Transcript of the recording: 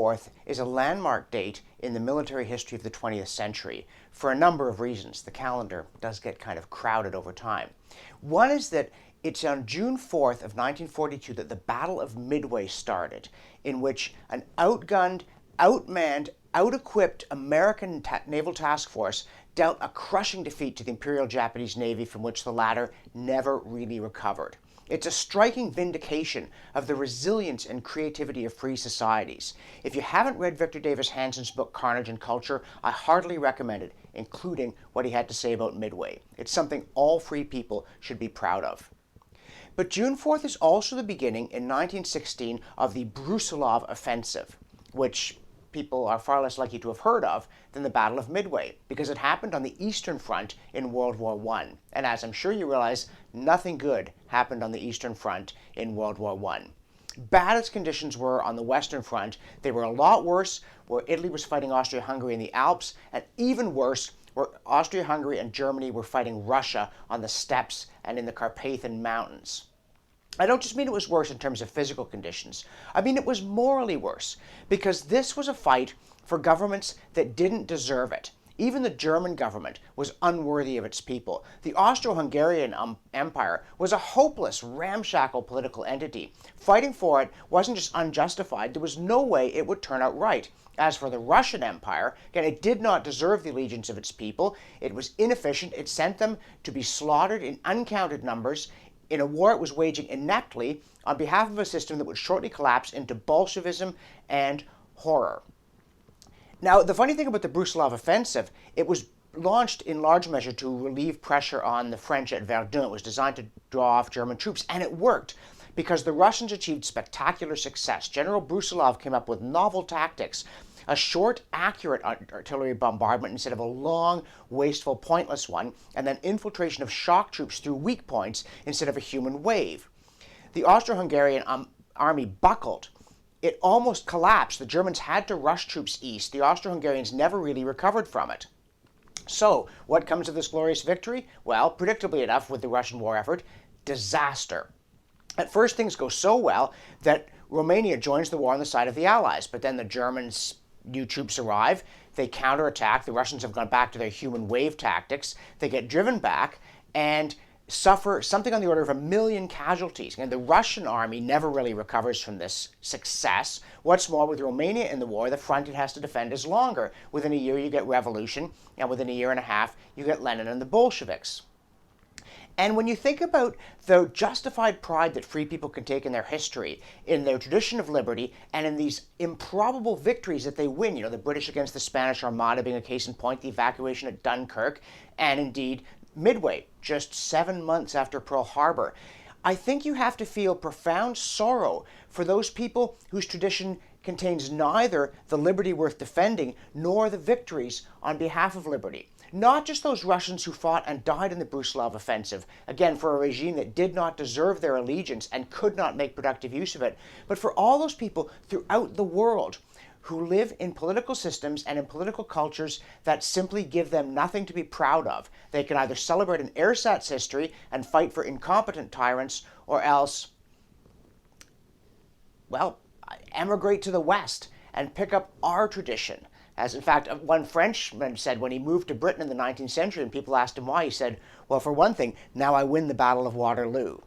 4th is a landmark date in the military history of the 20th century for a number of reasons. The calendar does get kind of crowded over time. One is that it's on June 4th of 1942 that the Battle of Midway started, in which an outgunned, outmanned, out-equipped American naval task force dealt a crushing defeat to the Imperial Japanese Navy, from which the latter never really recovered. It's a striking vindication of the resilience and creativity of free societies. If you haven't read Victor Davis Hanson's book Carnage and Culture, I heartily recommend it, including what he had to say about Midway. It's something all free people should be proud of. But June 4th is also the beginning in 1916 of the Brusilov offensive, which people are far less likely to have heard of than the Battle of Midway, because it happened on the Eastern Front in World War I. And as I'm sure you realize, nothing good happened on the Eastern Front in World War I. Bad as conditions were on the Western Front, they were a lot worse where Italy was fighting Austria-Hungary in the Alps, and even worse where Austria-Hungary and Germany were fighting Russia on the steppes and in the Carpathian Mountains. I don't just mean it was worse in terms of physical conditions. I mean it was morally worse, because this was a fight for governments that didn't deserve it. Even the German government was unworthy of its people. The Austro-Hungarian Empire was a hopeless, ramshackle political entity. Fighting for it wasn't just unjustified, there was no way it would turn out right. As for the Russian Empire, again, it did not deserve the allegiance of its people. It was inefficient. It sent them to be slaughtered in uncounted numbers in a war it was waging ineptly on behalf of a system that would shortly collapse into Bolshevism and horror. Now, the funny thing about the Brusilov offensive, it was launched in large measure to relieve pressure on the French at Verdun. It was designed to draw off German troops, and it worked, because the Russians achieved spectacular success. General Brusilov came up with novel tactics: a short, accurate artillery bombardment instead of a long, wasteful, pointless one, and then infiltration of shock troops through weak points instead of a human wave. The Austro-Hungarian army buckled. It almost collapsed. The Germans had to rush troops east. The Austro-Hungarians never really recovered from it. So, what comes of this glorious victory? Well, predictably enough, with the Russian war effort, disaster. At first, things go so well that Romania joins the war on the side of the Allies, but then the Germans' new troops arrive, they counterattack, the Russians have gone back to their human wave tactics, they get driven back and suffer something on the order of 1 million casualties. And the Russian army never really recovers from this success. What's more, with Romania in the war, the front it has to defend is longer. Within a year you get revolution, and within a year and a half you get Lenin and the Bolsheviks. And when you think about the justified pride that free people can take in their history, in their tradition of liberty, and in these improbable victories that they win, the British against the Spanish Armada being a case in point, the evacuation at Dunkirk, and indeed Midway, just 7 months after Pearl Harbor, I think you have to feel profound sorrow for those people whose tradition contains neither the liberty worth defending nor the victories on behalf of liberty. Not just those Russians who fought and died in the Brusilov offensive, again for a regime that did not deserve their allegiance and could not make productive use of it, but for all those people throughout the world who live in political systems and in political cultures that simply give them nothing to be proud of. They can either celebrate an ersatz history and fight for incompetent tyrants, or else, well, emigrate to the West and pick up our tradition. As in fact, one Frenchman said when he moved to Britain in the 19th century and people asked him why, he said, well, for one thing, now I win the Battle of Waterloo.